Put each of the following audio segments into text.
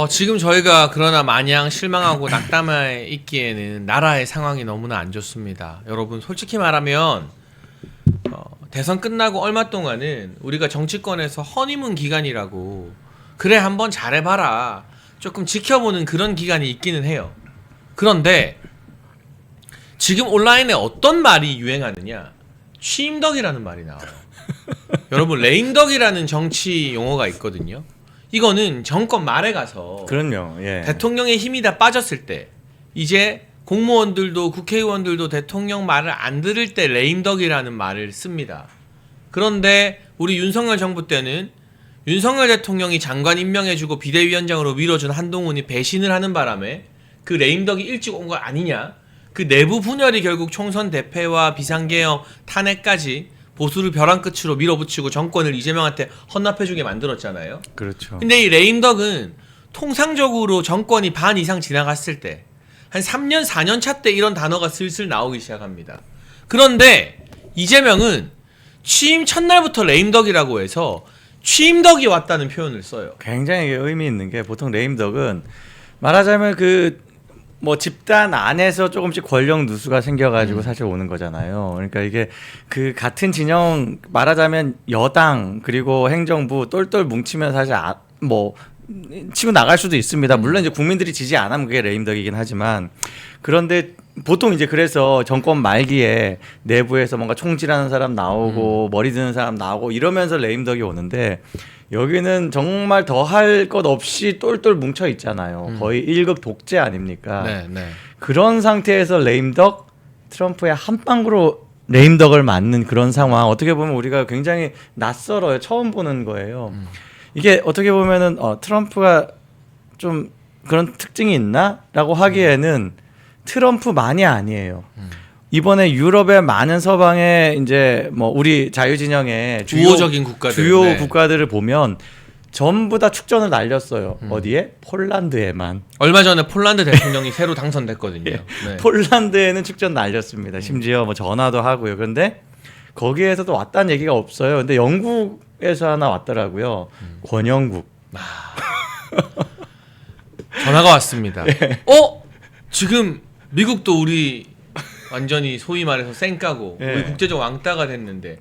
지금 저희가 그러나 마냥 실망하고 낙담해 있기에는 나라의 상황이 너무나 안 좋습니다. 여러분 솔직히 말하면 대선 끝나고 얼마 동안은 우리가 정치권에서 허니문 기간이라고 그래 한번 잘해봐라 조금 지켜보는 그런 기간이 있기는 해요. 그런데 지금 온라인에 어떤 말이 유행하느냐, 취임덕이라는 말이 나와요. 여러분 레임덕이라는 정치 용어가 있거든요. 이거는 정권 말에 가서 그럼요. 예. 대통령의 힘이 다 빠졌을 때, 이제 공무원들도 국회의원들도 대통령 말을 안 들을 때 레임덕이라는 말을 씁니다. 그런데 우리 윤석열 정부 때는 윤석열 대통령이 장관 임명해주고 비대위원장으로 밀어준 한동훈이 배신을 하는 바람에 그 레임덕이 일찍 온 거 아니냐, 그 내부 분열이 결국 총선 대패와 비상계엄 탄핵까지 보수를 벼랑 끝으로 밀어붙이고 정권을 이재명한테 헌납해주게 만들었잖아요. 그렇죠. 근데 이 레임덕은 통상적으로 정권이 반 이상 지나갔을 때, 한 3년 4년 차 때 이런 단어가 슬슬 나오기 시작합니다. 그런데 이재명은 취임 첫날부터 레임덕이라고 해서 취임덕이 왔다는 표현을 써요. 굉장히 의미 있는 게, 보통 레임덕은 말하자면 뭐 집단 안에서 조금씩 권력 누수가 생겨가지고 사실 오는 거잖아요. 그러니까 이게 그 같은 진영, 말하자면 여당 그리고 행정부 똘똘 뭉치면 사실 뭐 치고 나갈 수도 있습니다. 물론 이제 국민들이 지지 안 하면 그게 레임덕이긴 하지만, 그런데 보통 이제 그래서 정권 말기에 내부에서 뭔가 총질하는 사람 나오고 머리 드는 사람 나오고 이러면서 레임덕이 오는데, 여기는 정말 더 할 것 없이 똘똘 뭉쳐 있잖아요. 거의 1급 독재 아닙니까? 네, 네. 그런 상태에서 레임덕, 트럼프의 한 방구로 레임덕을 맞는 그런 상황, 어떻게 보면 우리가 굉장히 낯설어요. 처음 보는 거예요. 이게 어떻게 보면은 트럼프가 좀 그런 특징이 있나라고 하기에는 트럼프만이 아니에요. 이번에 유럽의 많은 서방의 이제 뭐 우리 자유진영의 주요적인 국가들, 주요 네. 국가들을 보면 전부 다 축전을 날렸어요. 어디에? 폴란드에만. 얼마 전에 폴란드 대통령이 새로 당선됐거든요. 예. 네. 폴란드에는 축전 날렸습니다. 심지어 뭐 전화도 하고요. 그런데 거기에서도 왔다는 얘기가 없어요. 근데 영국에서 하나 왔더라고요. 권영국. 전화가 왔습니다. 지금 미국도 우리 완전히 소위 말해서 쌩까고 우리 국제적 왕따가 됐는데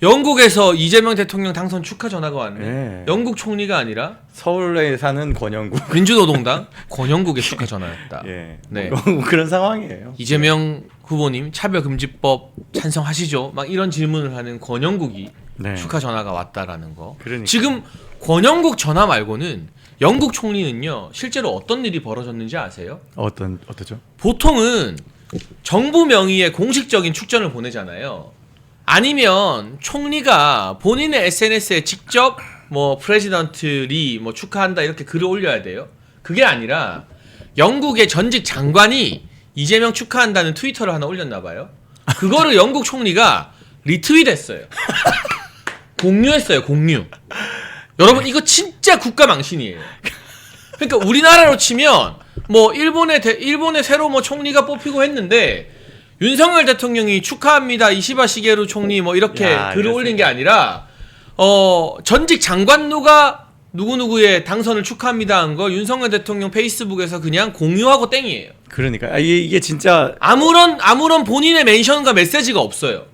영국에서 이재명 대통령 당선 축하 전화가 왔네. 영국 총리가 아니라 서울에 사는 권영국. 민주노동당 권영국의 축하 전화였다. 네. 그런 상황이에요. 이재명 후보님 차별금지법 찬성하시죠? 막 이런 질문을 하는 권영국이 축하 전화가 왔다라는 거. 그러니까. 지금 권영국 전화 말고는 영국 총리는요, 실제로 어떤 일이 벌어졌는지 아세요? 어떠죠? 보통은 정부 명의의 공식적인 축전을 보내잖아요. 아니면 총리가 본인의 SNS에 직접 뭐 프레지던트 리 뭐 축하한다 이렇게 글을 올려야 돼요. 그게 아니라 영국의 전직 장관이 이재명 축하한다는 트위터를 하나 올렸나 봐요. 그거를 영국 총리가 리트윗했어요. 공유했어요. 공유. 여러분 이거 진짜 국가 망신이에요. 그러니까 우리나라로 치면 뭐 일본의 새로 뭐 총리가 뽑히고 했는데 윤석열 대통령이 축하합니다 이시바 시게루 총리 뭐 이렇게 글을 올린 게 아니라 전직 장관 누구누구의 당선을 축하합니다 한 거 윤석열 대통령 페이스북에서 그냥 공유하고 땡이에요. 그러니까 이게 진짜 아무런 본인의 멘션과 메시지가 없어요.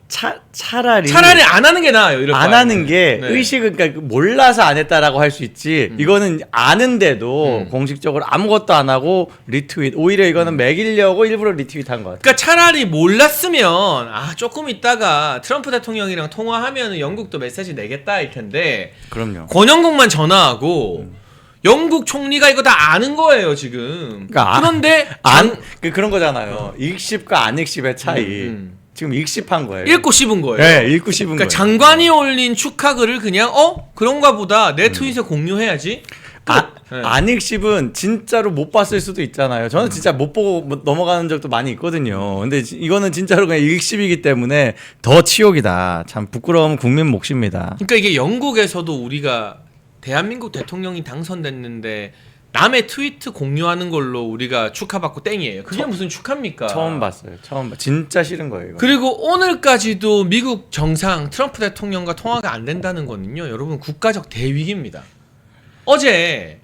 차라리 안 하는 게 나아요. 이럴 안 하는 게 네. 의식은, 그러니까 몰라서 안 했다라고 할 수 있지. 이거는 아는데도 공식적으로 아무것도 안 하고 리트윗. 오히려 이거는 매기려고 일부러 리트윗한 것 같아요. 그러니까 차라리 몰랐으면 조금 있다가 트럼프 대통령이랑 통화하면 영국도 메시지 내겠다 할 텐데. 그럼요. 권영국만 전화하고 영국 총리가 이거 다 아는 거예요 지금. 그러니까 그런데 그런 거잖아요. 읽씹과 안 읽씹의 차이. 지금 읽씹한 거예요. 읽고 씹은 거예요. 네, 읽고 씹은 그러니까 거예요. 장관이 올린 축하글을 그냥 그런가 보다 내 트윗에 공유해야지. 안 읽씹은 진짜로 못 봤을 수도 있잖아요. 저는 진짜 못 보고 넘어가는 적도 많이 있거든요. 근데 이거는 진짜로 그냥 읽씹이기 때문에 더 치욕이다. 참 부끄러운 국민 몫입니다. 그러니까 이게 영국에서도 우리가 대한민국 대통령이 당선됐는데 남의 트위트 공유하는 걸로 우리가 축하받고 땡이에요. 그게 무슨 축하입니까? 처음 봤어요. 진짜 싫은 거예요. 이거. 그리고 오늘까지도 미국 정상 트럼프 대통령과 통화가 안 된다는 거는요, 여러분 국가적 대위기입니다. 어제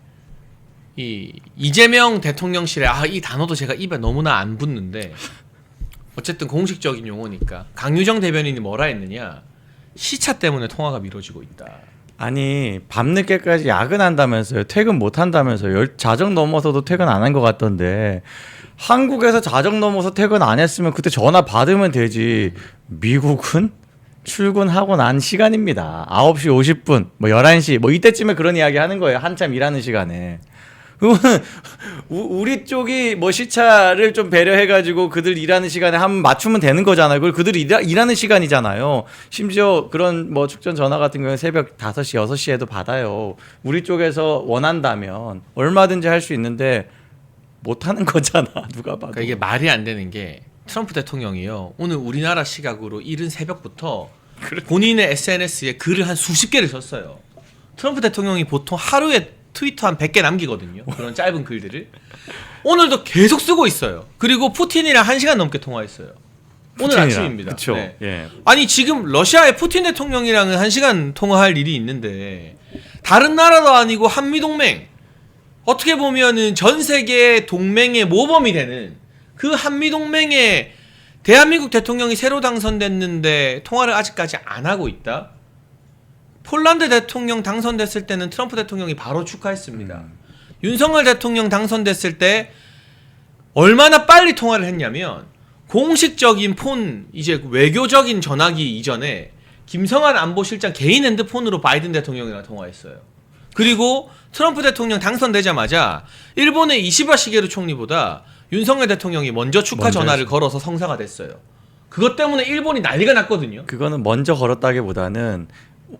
이 이재명 대통령실에 이 단어도 제가 입에 너무나 안 붙는데 어쨌든 공식적인 용어니까 강유정 대변인이 뭐라 했느냐 시차 때문에 통화가 미뤄지고 있다. 아니 밤늦게까지 야근한다면서요. 퇴근 못한다면서요. 자정 넘어서도 퇴근 안 한 것 같던데 한국에서 자정 넘어서 퇴근 안 했으면 그때 전화 받으면 되지. 미국은 출근하고 난 시간입니다. 9시 50분, 뭐 11시, 뭐 이때쯤에 그런 이야기 하는 거예요. 한참 일하는 시간에. 그거는 우리 쪽이 뭐 시차를 좀 배려해가지고 그들 일하는 시간에 한번 맞추면 되는 거잖아요. 그걸 그들이 일하는 시간이잖아요. 심지어 그런 뭐 축전 전화 같은 경우는 새벽 5시, 6시에도 받아요. 우리 쪽에서 원한다면 얼마든지 할 수 있는데 못하는 거잖아. 누가 봐도. 그러니까 이게 말이 안 되는 게 트럼프 대통령이요. 오늘 우리나라 시각으로 이른 새벽부터 본인의 SNS에 글을 한 수십 개를 썼어요. 트럼프 대통령이 보통 하루에 트위터 한 100개 남기거든요. 그런 짧은 글들을. 오늘도 계속 쓰고 있어요. 그리고 푸틴이랑 1시간 넘게 통화했어요. 오늘 푸틴이랑, 아침입니다. 그쵸. 네. 예. 아니 지금 러시아의 푸틴 대통령이랑은 1시간 통화할 일이 있는데 다른 나라도 아니고 한미동맹 어떻게 보면은 전 세계 동맹의 모범이 되는 그 한미동맹에 대한민국 대통령이 새로 당선됐는데 통화를 아직까지 안 하고 있다. 폴란드 대통령 당선됐을 때는 트럼프 대통령이 바로 축하했습니다. 윤석열 대통령 당선됐을 때 얼마나 빨리 통화를 했냐면 공식적인 폰 이제 외교적인 전화기 이전에 김성한 안보실장 개인 핸드폰으로 바이든 대통령이랑 통화했어요. 그리고 트럼프 대통령 당선되자마자 일본의 이시바 시게루 총리보다 윤석열 대통령이 먼저 축하 전화를 걸어서 성사가 됐어요. 그것 때문에 일본이 난리가 났거든요. 그거는 먼저 걸었다기보다는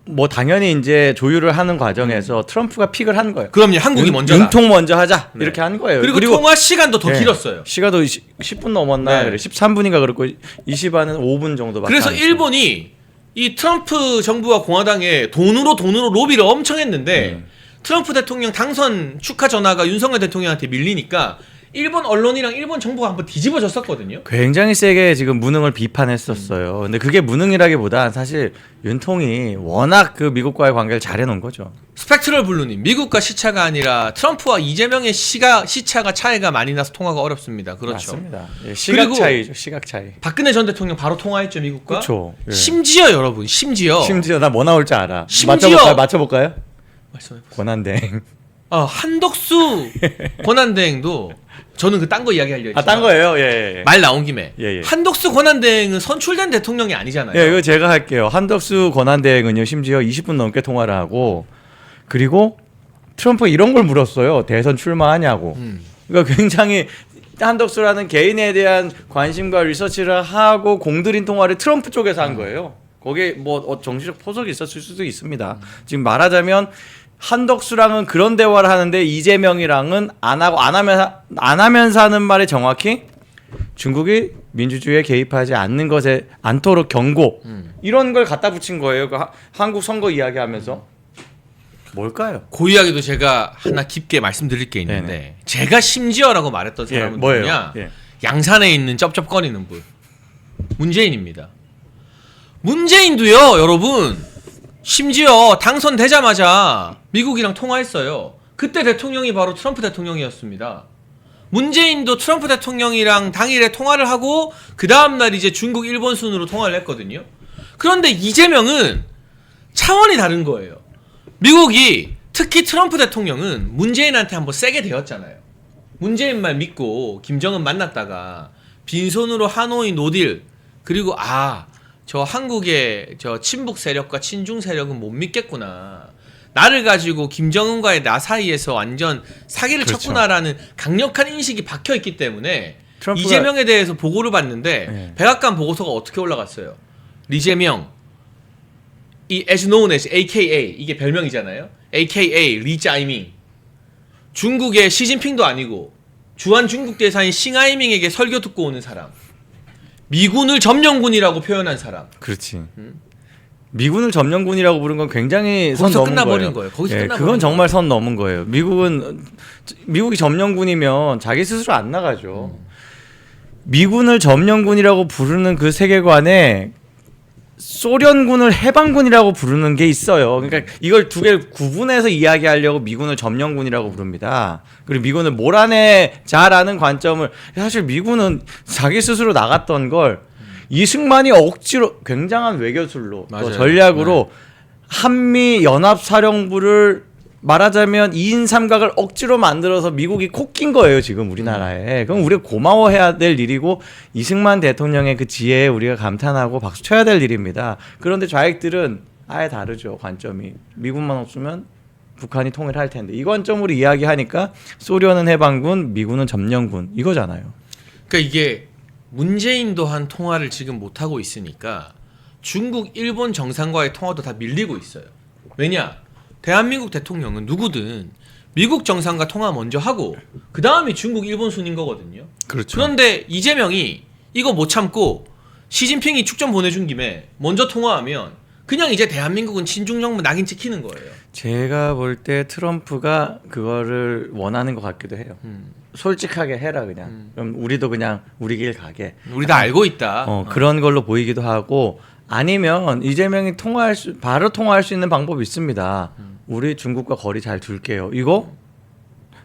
뭐 당연히 이제 조율을 하는 과정에서 트럼프가 픽을 한 거예요. 그럼요. 한국이 먼저 윤통 먼저 하자 네. 이렇게 한 거예요. 그리고 통화 시간도 더 길었어요. 시간도 10분 넘었나? 네. 그래. 13분인가 그렇고 이시바는 5분 정도밖에 그래서 안 했어요. 일본이 이 트럼프 정부와 공화당에 돈으로 로비를 엄청 했는데 트럼프 대통령 당선 축하 전화가 윤석열 대통령한테 밀리니까 일본 언론이랑 일본 정부가 한번 뒤집어졌었거든요. 굉장히 세게 지금 무능을 비판했었어요. 근데 그게 무능이라기보단 사실 윤통이 워낙 그 미국과의 관계를 잘 해놓은 거죠. 스펙트럴 블루님, 미국과 시차가 아니라 트럼프와 이재명의 시차가 차이가 많이 나서 통화가 어렵습니다. 그렇죠. 맞습니다. 예, 시각 그리고 차이죠. 시각 차이. 박근혜 전 대통령 바로 통화했죠, 미국과. 그렇죠. 예. 심지어 여러분, 심지어 나 뭐 나올지 알아. 심지어- 맞춰볼까요? 말씀해보세요. 권한대행. 한덕수 권한대행도 저는 그 딴 거 이야기하려 했지만 딴 거예요? 예. 말 나온 김에 예. 한덕수 권한대행은 선출된 대통령이 아니잖아요. 예, 이거 제가 할게요. 한덕수 권한대행은요, 심지어 20분 넘게 통화를 하고, 그리고 트럼프가 이런 걸 물었어요. 대선 출마하냐고. 그러니까 굉장히 한덕수라는 개인에 대한 관심과 리서치를 하고 공들인 통화를 트럼프 쪽에서 한 거예요. 거기에 뭐 정치적 포석이 있었을 수도 있습니다. 지금 말하자면 한덕수랑은 그런 대화를 하는데 이재명이랑은 안 하면서 하는 말이 정확히 중국이 민주주의에 개입하지 않는 것에 않도록 경고 이런 걸 갖다 붙인 거예요. 한국 선거 이야기하면서 뭘까요? 그 이야기도 제가 하나 깊게 말씀드릴 게 있는데 네네. 제가 심지어라고 말했던 사람은 뭐예요? 누구냐? 예. 양산에 있는 쩝쩝거리는 분 문재인입니다. 문재인도요, 여러분. 심지어 당선되자마자 미국이랑 통화했어요. 그때 대통령이 바로 트럼프 대통령이었습니다. 문재인도 트럼프 대통령이랑 당일에 통화를 하고 그 다음날 이제 중국, 일본 순으로 통화를 했거든요. 그런데 이재명은 차원이 다른 거예요. 미국이 특히 트럼프 대통령은 문재인한테 한번 세게 대었잖아요. 문재인 말 믿고 김정은 만났다가 빈손으로 하노이 노딜 그리고 저 한국의 저 친북 세력과 친중 세력은 못 믿겠구나. 나를 가지고 김정은과의 나 사이에서 완전 사기를 그렇죠. 쳤구나라는 강력한 인식이 박혀 있기 때문에 트럼프가- 이재명에 대해서 보고를 받는데 네. 백악관 보고서가 어떻게 올라갔어요? 리재명 이 as known as AKA 이게 별명이잖아요. AKA 리짜이밍 중국의 시진핑도 아니고 주한 중국 대사인 싱하이밍에게 설교 듣고 오는 사람. 미군을 점령군이라고 표현한 사람. 그렇지. 미군을 점령군이라고 부른 건 굉장히 선 거기서 넘은 끝나버린 거예요. 거예요. 거기서 예, 끝나버린 그건 정말 거예요. 선 넘은 거예요. 미국이 점령군이면 자기 스스로 안 나가죠. 미군을 점령군이라고 부르는 그 세계관에 소련군을 해방군이라고 부르는 게 있어요. 그러니까 이걸 두 개를 구분해서 이야기하려고 미군을 점령군이라고 부릅니다. 그리고 미군을 몰아내자라는 관점을 사실 미군은 자기 스스로 나갔던 걸 이승만이 억지로 굉장한 외교술로 또 맞아요. 전략으로 한미 연합사령부를 말하자면 2인 삼각을 억지로 만들어서 미국이 코 낀 거예요 지금 우리나라에. 그럼 우리가 고마워해야 될 일이고 이승만 대통령의 그 지혜에 우리가 감탄하고 박수 쳐야 될 일입니다. 그런데 좌익들은 아예 다르죠 관점이. 미군만 없으면 북한이 통일할 텐데 이 관점으로 이야기하니까 소련은 해방군, 미군은 점령군 이거잖아요. 그러니까 이게 문재인도 한 통화를 지금 못 하고 있으니까 중국, 일본 정상과의 통화도 다 밀리고 있어요. 왜냐? 대한민국 대통령은 누구든 미국 정상과 통화 먼저 하고 그 다음이 중국, 일본 순인 거거든요. 그렇죠. 그런데 이재명이 이거 못 참고 시진핑이 축전 보내준 김에 먼저 통화하면 그냥 이제 대한민국은 친중 정부 낙인 찍히는 거예요. 제가 볼 때 트럼프가 그거를 원하는 것 같기도 해요. 솔직하게 해라 그냥. 그럼 우리도 그냥 우리 길 가게. 우리 다 알고 있다. 그런 걸로 보이기도 하고 아니면 이재명이 바로 통화할 수 있는 방법이 있습니다. 우리 중국과 거리 잘 둘게요. 이거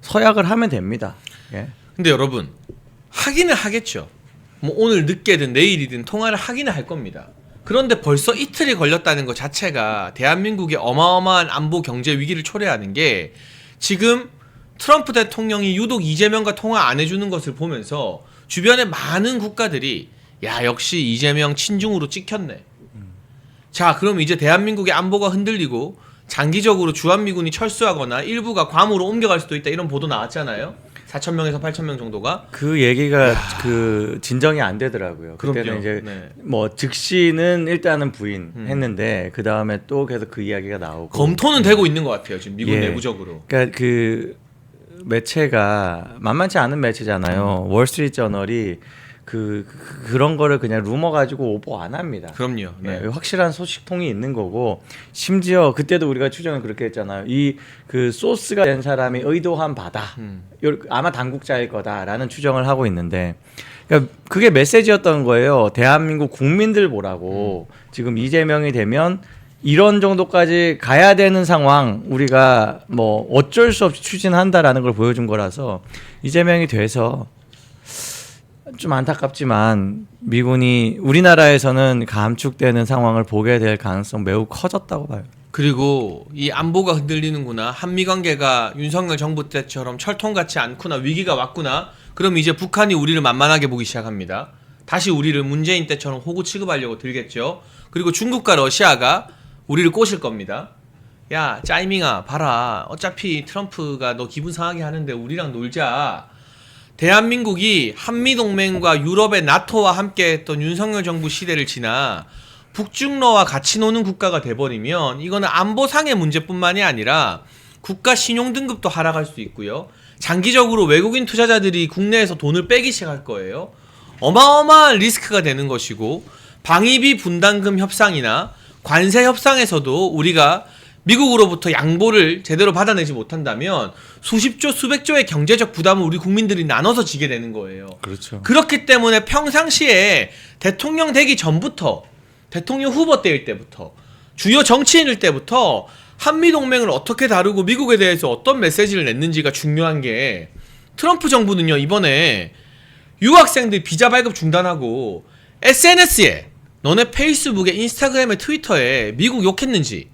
서약을 하면 됩니다. 예. 근데 여러분 하기는 하겠죠. 뭐 오늘 늦게든 내일이든 통화를 하기는 할 겁니다. 그런데 벌써 이틀이 걸렸다는 것 자체가 대한민국의 어마어마한 안보 경제 위기를 초래하는 게 지금 트럼프 대통령이 유독 이재명과 통화 안 해주는 것을 보면서 주변의 많은 국가들이 야 역시 이재명 친중으로 찍혔네. 자 그럼 이제 대한민국의 안보가 흔들리고 장기적으로 주한미군이 철수하거나 일부가 괌으로 옮겨갈 수도 있다 이런 보도 나왔잖아요. 4,000명에서 8,000명 정도가. 그 얘기가 그 진정이 안 되더라고요. 그때는 그럼요. 이제 네. 뭐 즉시는 일단은 부인했는데 그 다음에 또 계속 그 이야기가 나오고 검토는 되고 있는 것 같아요. 지금 미국 예. 내부적으로. 그러니까 그 매체가 만만치 않은 매체잖아요. 월스트리트 저널이 그런 거를 그냥 루머 가지고 오보 안 합니다. 그럼요. 네. 네, 확실한 소식통이 있는 거고 심지어 그때도 우리가 추정을 그렇게 했잖아요. 이 그 소스가 된 사람이 의도한 바다. 아마 당국자일 거다라는 추정을 하고 있는데 그러니까 그게 메시지였던 거예요. 대한민국 국민들 보라고 지금 이재명이 되면 이런 정도까지 가야 되는 상황 우리가 뭐 어쩔 수 없이 추진한다라는 걸 보여준 거라서 이재명이 돼서 좀 안타깝지만 미군이 우리나라에서는 감축되는 상황을 보게 될 가능성 매우 커졌다고 봐요. 그리고 이 안보가 흔들리는구나. 한미 관계가 윤석열 정부 때처럼 철통같지 않구나. 위기가 왔구나. 그럼 이제 북한이 우리를 만만하게 보기 시작합니다. 다시 우리를 문재인 때처럼 호구 취급하려고 들겠죠. 그리고 중국과 러시아가 우리를 꼬실 겁니다. 야 짜이밍아 봐라. 어차피 트럼프가 너 기분 상하게 하는데 우리랑 놀자. 대한민국이 한미동맹과 유럽의 나토와 함께 했던 윤석열 정부 시대를 지나 북중러와 같이 노는 국가가 돼버리면 이거는 안보상의 문제뿐만이 아니라 국가 신용등급도 하락할 수 있고요. 장기적으로 외국인 투자자들이 국내에서 돈을 빼기 시작할 거예요. 어마어마한 리스크가 되는 것이고 방위비 분담금 협상이나 관세 협상에서도 우리가 미국으로부터 양보를 제대로 받아내지 못한다면 수십조 수백조의 경제적 부담을 우리 국민들이 나눠서 지게 되는 거예요. 그렇죠. 그렇기 때문에 평상시에 대통령 되기 전부터 대통령 후보 때일 때부터 주요 정치인일 때부터 한미동맹을 어떻게 다루고 미국에 대해서 어떤 메시지를 냈는지가 중요한 게 트럼프 정부는요 이번에 유학생들 비자 발급 중단하고 SNS에 너네 페이스북에 인스타그램에 트위터에 미국 욕했는지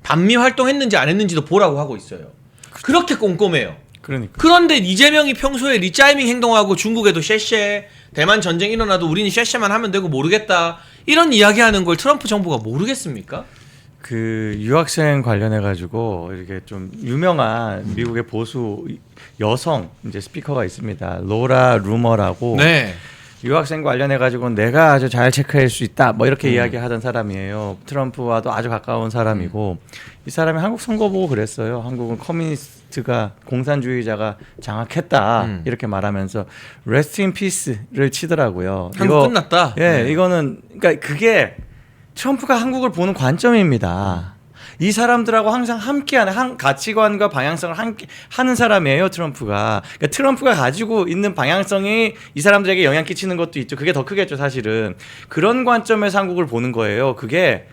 반미 활동했는지 안 했는지도 보라고 하고 있어요. 그렇게 꼼꼼해요. 그러니까. 그런데 이재명이 평소에 리짜이밍 행동하고 중국에도 쉐쉐 대만 전쟁 일어나도 우리는 쉐쉐만 하면 되고 모르겠다 이런 이야기하는 걸 트럼프 정부가 모르겠습니까? 그 유학생 관련해 가지고 이렇게 좀 유명한 미국의 보수 여성 이제 스피커가 있습니다. 로라 루머라고. 네. 유학생 관련해 가지고 내가 아주 잘 체크할 수 있다. 뭐 이렇게 이야기하던 사람이에요. 트럼프와도 아주 가까운 사람이고 이 사람이 한국 선거 보고 그랬어요. 한국은 커뮤니스트가 공산주의자가 장악했다. 이렇게 말하면서 Rest in Peace를 치더라고요. 한국 이거, 끝났다. 예, 네. 이거는 그러니까 그게 트럼프가 한국을 보는 관점입니다. 이 사람들하고 항상 함께하는 한 가치관과 방향성을 함께 하는 사람이에요. 트럼프가. 그러니까 트럼프가 가지고 있는 방향성이 이 사람들에게 영향 끼치는 것도 있죠. 그게 더 크겠죠, 사실은. 그런 관점에서 한국을 보는 거예요. 그게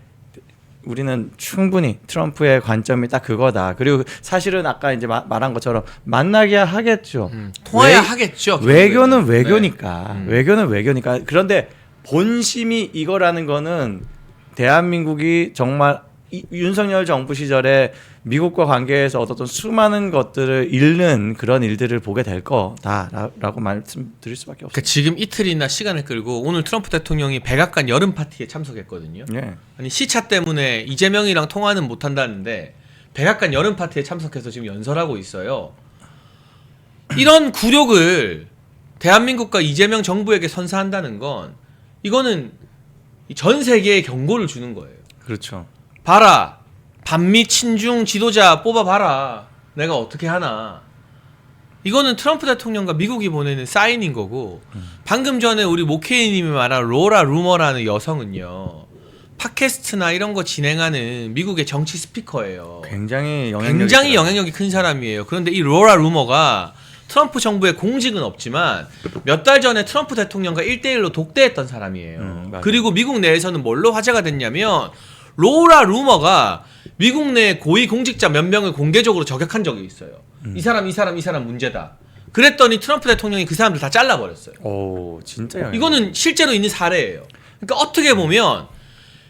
우리는 충분히 트럼프의 관점이 딱 그거다. 그리고 사실은 아까 이제 말한 것처럼 만나기야 하겠죠. 통화야 하겠죠. 외교는 결국에는. 외교니까. 네. 외교는 외교니까. 그런데 본심이 이거라는 거는 대한민국이 정말 윤석열 정부 시절에 미국과 관계에서 얻었던 수많은 것들을 잃는 그런 일들을 보게 될 거다라고 말씀드릴 수밖에 없어요. 그러니까 지금 이틀이나 시간을 끌고 오늘 트럼프 대통령이 백악관 여름 파티에 참석했거든요. 예. 아니 시차 때문에 이재명이랑 통화는 못 한다는데 백악관 여름 파티에 참석해서 지금 연설하고 있어요. 이런 굴욕을 대한민국과 이재명 정부에게 선사한다는 건 이거는 전 세계에 경고를 주는 거예요. 그렇죠. 봐라, 반미 친중 지도자 뽑아봐라. 내가 어떻게 하나. 이거는 트럼프 대통령과 미국이 보내는 사인인 거고 방금 전에 우리 모케이님이 말한 로라 루머라는 여성은요. 팟캐스트나 이런 거 진행하는 미국의 정치 스피커예요. 굉장히 영향력이 큰 사람이에요. 그런데 이 로라 루머가 트럼프 정부의 공직은 없지만 몇 달 전에 트럼프 대통령과 1대1로 독대했던 사람이에요. 맞아요. 그리고 미국 내에서는 뭘로 화제가 됐냐면 로라 루머가 미국 내 고위 공직자 몇 명을 공개적으로 저격한 적이 있어요. 이 사람 문제다. 그랬더니 트럼프 대통령이 그 사람들 다 잘라버렸어요. 오, 진짜 이거는 실제로 있는 사례예요. 그러니까 어떻게 보면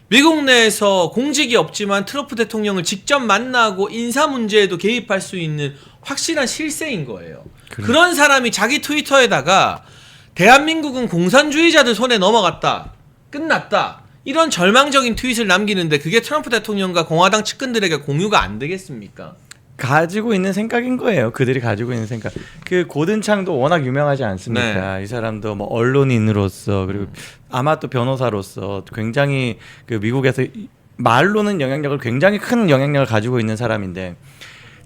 미국 내에서 공직이 없지만 트럼프 대통령을 직접 만나고 인사 문제에도 개입할 수 있는 확실한 실세인 거예요. 그런 사람이 자기 트위터에다가 대한민국은 공산주의자들 손에 넘어갔다. 끝났다. 이런 절망적인 트윗을 남기는데 그게 트럼프 대통령과 공화당 측근들에게 공유가 안 되겠습니까? 가지고 있는 생각인 거예요. 그들이 가지고 있는 생각. 그 고든창도 워낙 유명하지 않습니까? 네. 이 사람도 뭐 언론인으로서 그리고 아마 또 변호사로서 굉장히 그 미국에서 말로는 영향력을 굉장히 큰 영향력을 가지고 있는 사람인데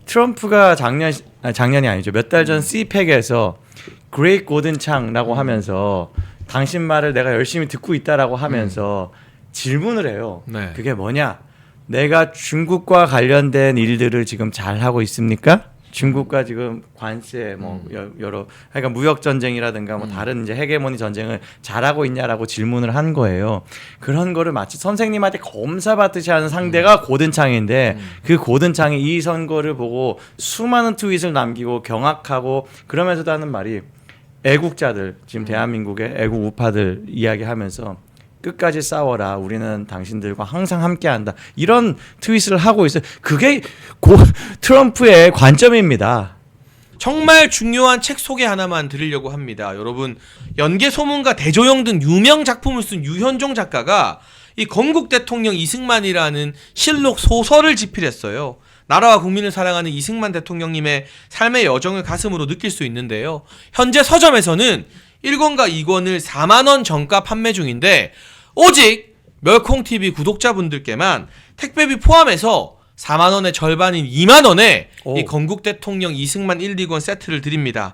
트럼프가 작년이 아니죠. 몇 달 전 CPEC에서 그레이트 고든창라고 하면서 당신 말을 내가 열심히 듣고 있다라고 하면서 질문을 해요. 네. 그게 뭐냐? 내가 중국과 관련된 일들을 지금 잘 하고 있습니까? 중국과 지금 관세 뭐 여러 그러니까 무역 전쟁이라든가 뭐 다른 이제 헤게모니 전쟁을 잘하고 있냐라고 질문을 한 거예요. 그런 거를 마치 선생님한테 검사 받듯이 하는 상대가 고든창인데 그 고든창이 이 선거를 보고 수많은 트윗을 남기고 경악하고 그러면서도 하는 말이 애국자들 지금 대한민국의 애국 우파들 이야기하면서 끝까지 싸워라. 우리는 당신들과 항상 함께한다. 이런 트윗을 하고 있어요. 그게 트럼프의 관점입니다. 정말 중요한 책 소개 하나만 드리려고 합니다. 여러분, 연개소문과 대조영 등 유명 작품을 쓴 유현종 작가가 이 건국 대통령 이승만이라는 실록 소설을 집필했어요. 나라와 국민을 사랑하는 이승만 대통령님의 삶의 여정을 가슴으로 느낄 수 있는데요. 현재 서점에서는 1권과 2권을 4만 원 정가 판매 중인데 오직 멸콩TV 구독자분들께만 택배비 포함해서 4만 원의 절반인 2만 원에 이 건국 대통령 이승만 1, 2권 세트를 드립니다.